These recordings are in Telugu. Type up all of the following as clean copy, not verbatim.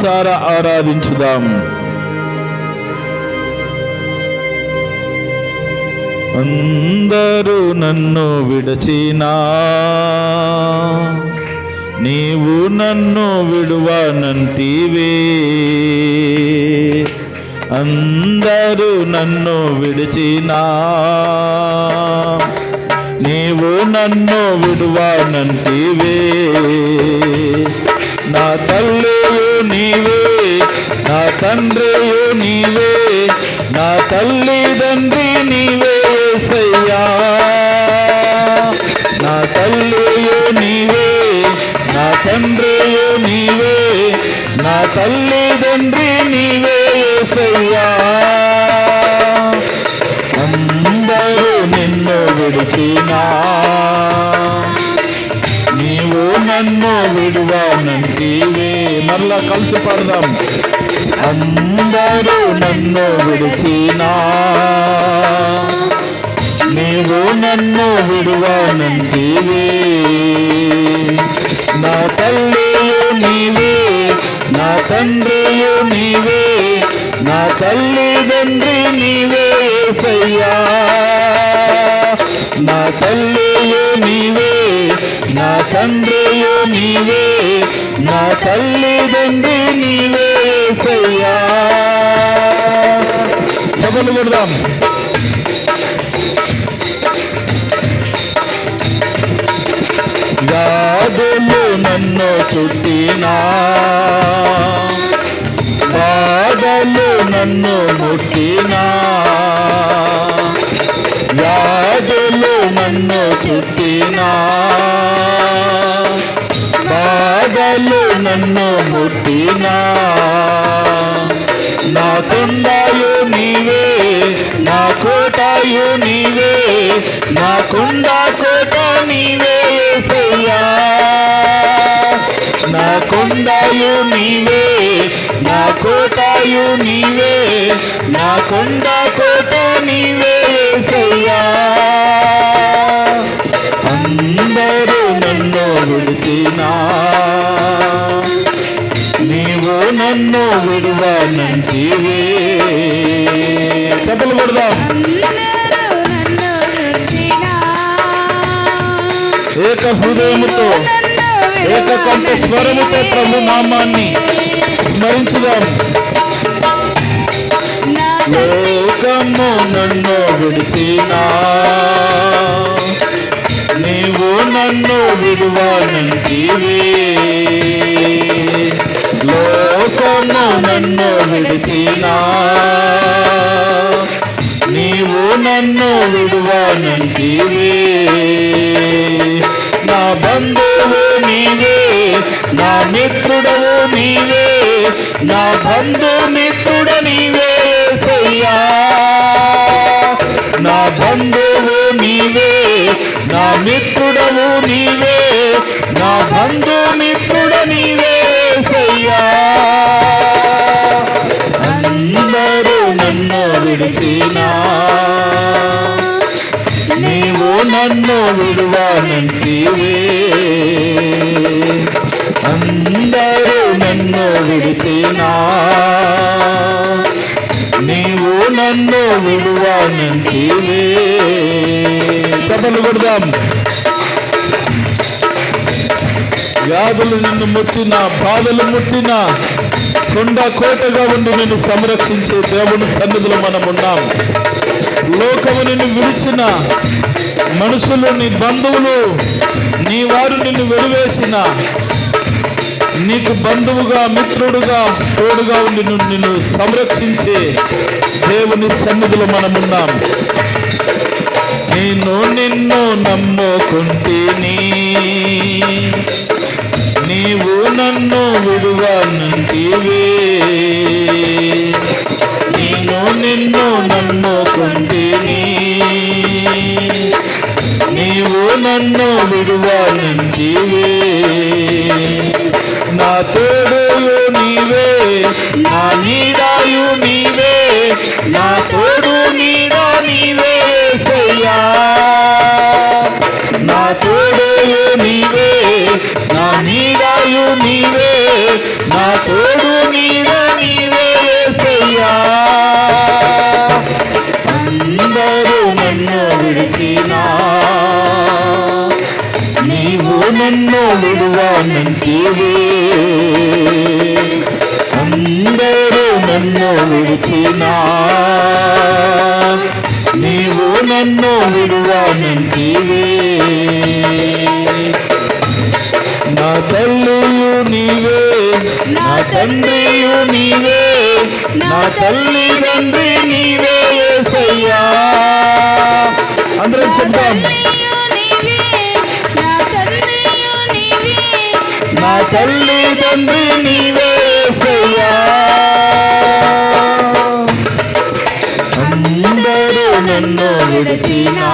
సారా ఆరాధించుదాం. అందరూ నన్ను విడచినా నీవు నన్ను విడువనంటివే. అందరూ నన్ను విడిచినా నీవు నన్ను విడువనంటివే. నా తల్లియు నీవే, నా తండ్రియు నీవే, నా తల్లిదండ్రి నీవే యేసయ్యా. నా తల్లియు నీవే, నా తండ్రియు నీవే, నా తల్లిదండ్రి నీవే యేసయ్యా. అందరూ నిన్ను విడిచినా నీవు నన్ను విడువనంటివే. మరలా కలిసి పాడదాం. అందరూ నన్ను విడిచినా నీవు నన్ను విడువనంటివే. నా తల్లియు నీవే, నా తండ్రియు నీవే, నా తల్లిదండ్రి నీవే యేసయ్యా. నా తల్లియు నీవే, నా తండ్రియు నీవే, నా తల్లిదండ్రి నీవే యేసయ్యా. చప్పట్లు కొడదాం. వ్యాధులు నన్ను చుట్టినా, బాధలు నన్ను ముట్టినా, వ్యాధులు నన్ను చుట్టినా, బాధలు నన్ను ముట్టినా, నా కొండయు నీవే, నా కోటయు నీవే, నా కొండ కోట నీవే యేసయ్యా. నా కొండయు నీవే, నా కోటయు నీవే, నా కొండ కోట నీవే యేసయ్యా. అందరూ నన్ను విడిచినా నీవు నన్ను విడువనంటివే. చప్పట్లు కొడదాం. ఏక హృదయముతో ఏక కంఠ స్వరముతో ప్రభు నామాన్ని స్మరించుదాం. లోకము నన్ను విడిచినా నీవు నన్ను విడువనంటివే. లోకము నన్ను విడిచినా నీవు నన్ను విడువనంటివే. నా బంధువు నీవే, నా మిత్రుడవు నీవే, నా బంధుమిత్రుడ నీవే యేసయ్యా. నా బంధువు నీవే, నా మిత్రుడవు నీవే, నా బంధుమిత్రుడ నీవే యేసయ్యా. అందరూ నన్ను విడిచినా నీవు నన్ను విడువనంటివే. అందరూ నన్ను విడిచినా నీవు నన్ను విడువనంటివే. చప్పట్లు కొడదాం. వ్యాధులు నిన్ను ముట్టినా, బాధలు ముట్టినా కొండ కోటగా ఉండి నిన్ను సంరక్షించే దేవుని సన్నిధిలో మనం ఉన్నాం. లోకము నిన్ను విడిచిన, మనుషులు నీ బంధువులు నీ వారు నిన్ను వెలివేసిన, నీకు బంధువుగా మిత్రుడుగా తోడుగా ఉండి నిన్ను సంరక్షించే దేవుని సన్నిధిలో మనమున్నాం. నేను నిన్ను నమ్ముకుంటేని నీవు నన్ను విడువనంటివే. నేను నిన్ను నమ్ముకుంటేని నీవు నన్ను విడువనంటివే. నా తోడు నీవే, నా నీడాయు నీవే, నా తోడు నీడా నీవే యేసయ్యా. నా తోడు నీవే, నా నీడాయు నీవే, నా తోడు విడిచినా నీవు నన్ను విడువనంటివి. అందరూ నన్ను విడిచినా నీవు నన్ను విడువనంటివి. నా తల్లియు నీవే, నా తండ్రియు నీవే, నా తల్లి తండ్రి నీవే యేసయ్యా. అందరం చెప్తాం. నా తల్లి తండ్రి నీవే యేసయ్యా. అందరూ నన్ను విడిచినా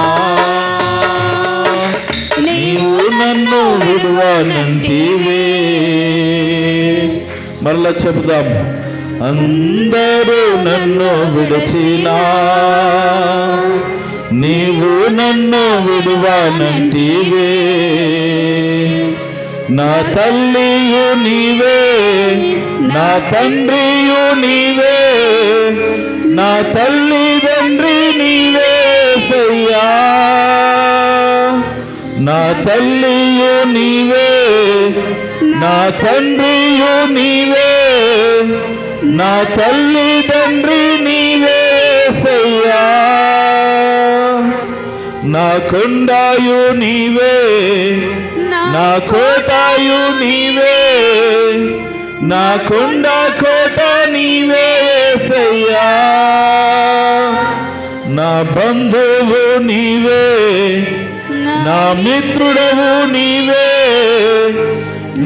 నీవు నన్ను విడువనంటివే. మరలా చెబుదాం. అందరూ నన్ను విడిచినా నీవు నన్ను విడువనంటివే. నా తల్లియు నీవే, నా తండ్రియు నీవే, నా తల్లి తండ్రి నీవే యేసయ్యా. నా తల్లియు నీవే, నా తండ్రియు నీవే, నా తల్లి తండ్రి నీవే యేసయ్యా. నా కొండాయు నీవే, నా కోటాయు నీవే, నా కొండ కోట నీవే యేసయ్యా. నా బంధువు నీవే, నా మిత్రుడవు నీవే,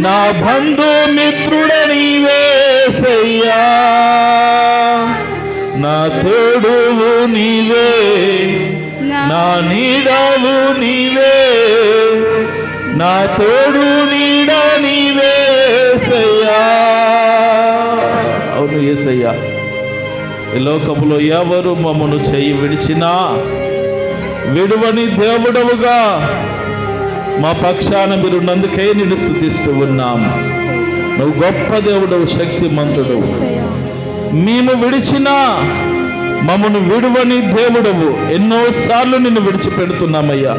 నా బంధుమిత్రుడ నీవే యేసయ్యా. నా తోడువు నీవే, నా నీడవు నీవే, నా తోడు నీడ నీవే యేసయ్యా. అవును యేసయ్యా. ఈ లోకములో ఎవరు మమ్మను చెయ్యి విడిచినా విడువని దేవుడవుగా మా పక్షాన మీరు నందుకై నిన్ను స్తుతిస్తూ ఉన్నాము. నువ్వు గొప్ప దేవుడవు, శక్తిమంతుడు. మేము విడిచినా మమ్మను విడువని దేవుడవు. ఎన్నోసార్లు నిన్ను విడిచిపెడుతున్నామయ్యా,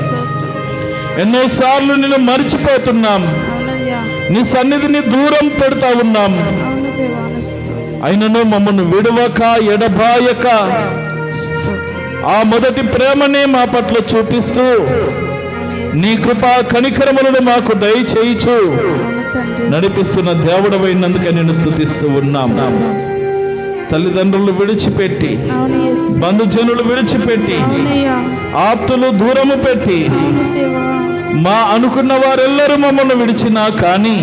ఎన్నోసార్లు నిన్ను మర్చిపోతున్నాం, నీ సన్నిధిని దూరం పెడతా ఉన్నాం. అయినను మమ్మను విడువక ఎడబాయక ఆ మొదటి ప్రేమనే మా పట్ల చూపిస్తూ నీ కృపా కనికరములను మాకు దయచేయచ్చు నడిపిస్తున్న దేవుడవైనందుకే నిన్ను స్తుతిస్తూ ఉన్నాం. తల్లిదండ్రులు విడిచిపెట్టి, బంధుజనులు విడిచిపెట్టి, ఆప్తులు దూరము పెట్టి, మా అనుకున్న వారెల్లరూ మమ్మల్ని విడిచినా కానీ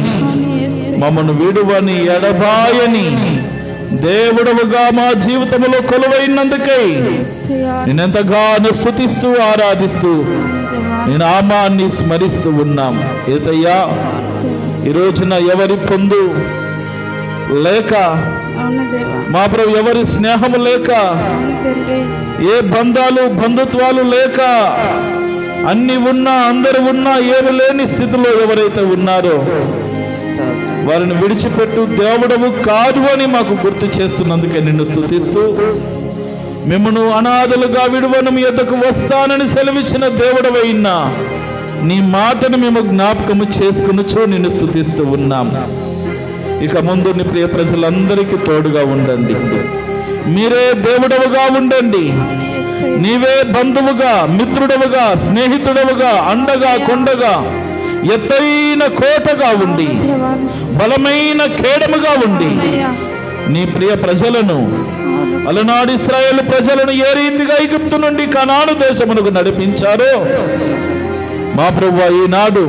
మమ్మను విడువని ఎడబాయని దేవుడవుగా మా జీవితంలో కొలువైనందుకై నేనెంతగానో స్తుతిస్తూ ఆరాధిస్తూ నీ నామాన్ని స్మరిస్తూ ఉన్నాం. యేసయ్యా, ఈ రోజున ఎవరి పొందు లేక, మా ప్రభు ఎవరి స్నేహము లేక, ఏ బంధాలు బంధుత్వాలు లేక, అన్ని ఉన్నా అందరు ఉన్నా ఏమి లేని స్థితిలో ఎవరైతే ఉన్నారో వారిని విడిచిపెట్టు దేవుడవు కాదు అని మాకు గుర్తు చేస్తున్నందుకే నిన్ను స్తుతిస్తూ, మిమ్మను అనాథలుగా విడువను మీ యొద్దకు వస్తానని సెలవిచ్చిన దేవుడవైనా నీ మాటను మేము జ్ఞాపకము చేసుకునిచో నిన్ను స్తుతిస్తూ ఉన్నాం. ఇక ముందు నీ ప్రియ ప్రజలందరికీ తోడుగా ఉండండి. మీరే దేవుడవుగా ఉండండి. నీవే బంధువుగా, మిత్రుడవుగా, స్నేహితుడవుగా, అండగా, కొండగా, ఎత్తైన కోటగా ఉండి, బలమైన కేడముగా ఉండి నీ ప్రియ ప్రజలను, అలనాడు ఇశ్రాయేలు ప్రజలను ఏ రీతిగా ఐగుప్తు నుండి కనాను దేశమునకు నడిపించారో మా ప్రభువా, ఈనాడు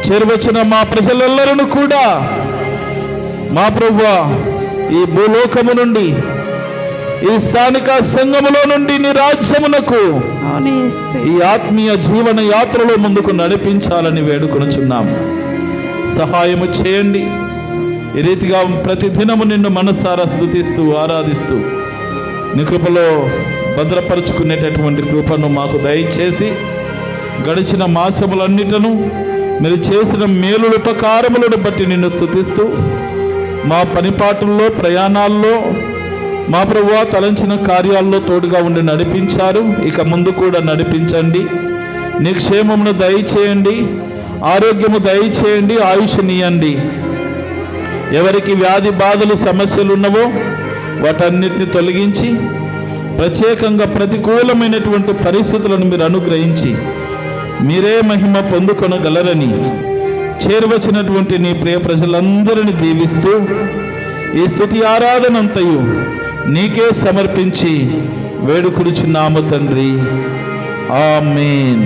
చేరువచ్చిన మా ప్రజలెల్లరూ కూడా మా ప్రభువా ఈ భూలోకము నుండి, ఈ స్థానిక సంఘములో నుండి నీ రాజ్యమునకు, ఈ ఆత్మీయ జీవన యాత్రలో ముందుకు నడిపించాలని వేడుకొనుచున్నాం. సహాయము చేయండి. ఈ రీతిగా ప్రతి దినము నిన్ను మనసారా స్తుతిస్తూ ఆరాధిస్తూ నీ కృపలో భద్రపరుచుకునేటటువంటి కృపను మాకు దయచేసి గడిచిన మాసములన్నిటను మీరు చేసిన మేలుల ఉపకారములను బట్టి నిన్ను స్తుతిస్తూ మా పనిపాటుల్లో, ప్రయాణాల్లో మా ప్రభువా, తలంచిన కార్యాల్లో తోడుగా ఉండి నడిపించారు. ఇక ముందు కూడా నడిపించండి. నీ క్షేమమును దయచేయండి, ఆరోగ్యము దయచేయండి, ఆయుష్నియండి. ఎవరికి వ్యాధి బాధలు సమస్యలు ఉన్నవో వాటన్నిటిని తొలగించి ప్రత్యేకంగా ప్రతికూలమైనటువంటి పరిస్థితులను మీరు అనుగ్రహించి మీరే మహిమ పొందుకొనగలరని చేరువచ్చినటువంటి నీ ప్రియ ప్రజలందరినీ దీవిస్తూ ఈ స్తుతి ఆరాధనంతయు నీకే సమర్పించి వేడుకొనుచున్నాము తండ్రి. ఆమేన్.